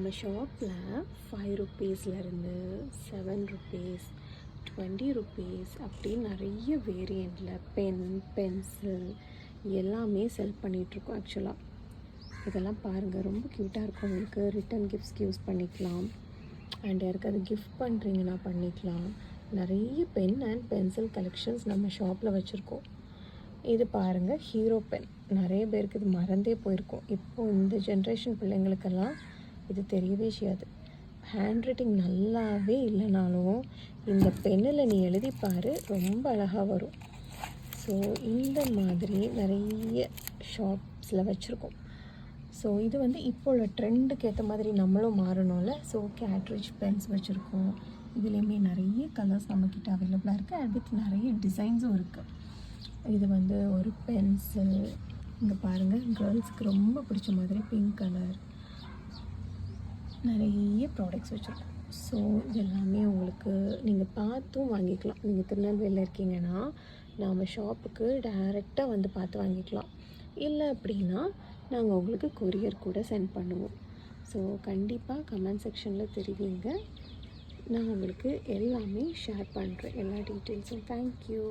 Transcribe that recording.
நம்ம ஷாப்பில் 5 ருப்பீஸ்லேருந்து 7 rupees 20 rupees அப்படி நிறைய வேரியண்ட்டில் பென் பென்சில் எல்லாமே செல் பண்ணிகிட்ருக்கோம். ஆக்சுவலாக இதெல்லாம் பாருங்கள், ரொம்ப க்யூட்டாக இருக்கும். உங்களுக்கு ரிட்டன் கிஃப்ட்ஸ்க்கு யூஸ் பண்ணிக்கலாம், அண்ட் யாருக்காவது கிஃப்ட் பண்ணுறீங்கன்னா பண்ணிக்கலாம். நிறைய பென் அண்ட் பென்சில் கலெக்ஷன்ஸ் நம்ம ஷாப்பில் வச்சுருக்கோம். இது பாருங்கள், ஹீரோ பென். நிறைய பேருக்கு இது மறந்தே போயிருக்கோம். இப்போது இந்த ஜென்ரேஷன் பிள்ளைங்களுக்கெல்லாம் இது தெரியவே செய்யாது. ஹேண்ட் ரைட்டிங் நல்லாவே இல்லைனாலும் இந்த பென்னில் நீ எழுதிப்பார், ரொம்ப அழகாக வரும். ஸோ இந்த மாதிரி நிறைய ஷாப்ஸில் வச்சுருக்கோம். ஸோ இது இப்போ உள்ள ட்ரெண்டுக்கு ஏற்ற மாதிரி நம்மளும் மாறணும்ல. ஸோ கேட்ரிட்ஜ் பென்ஸ் வச்சுருக்கோம். இதுலேயுமே நிறைய கலர்ஸ் நம்மக்கிட்ட அவைலபிளாக இருக்குது. அதுக்கு நிறைய டிசைன்ஸும் இருக்குது. இது ஒரு பென்சில். இங்கே பாருங்கள், கேர்ள்ஸ்க்கு ரொம்ப பிடிச்ச மாதிரி பிங்க் கலர் நிறைய ப்ராடக்ட்ஸ் வச்சுருக்கோம். ஸோ இது எல்லாமே உங்களுக்கு நீங்கள் பார்த்தும் வாங்கிக்கலாம். நீங்கள் திருநெல்வேலியில் இருக்கீங்கன்னா நாம் ஷாப்புக்கு டைரெக்டாக பார்த்து வாங்கிக்கலாம். இல்லை அப்படின்னா நாங்கள் உங்களுக்கு கொரியர் கூட சென்ட் பண்ணுவோம். ஸோ கண்டிப்பாக கமெண்ட் செக்ஷனில் தெரிவிங்க. நான் உங்களுக்கு எல்லாமே ஷேர் பண்ணுறேன், எல்லா டீட்டெயில்ஸும். தேங்க்யூ.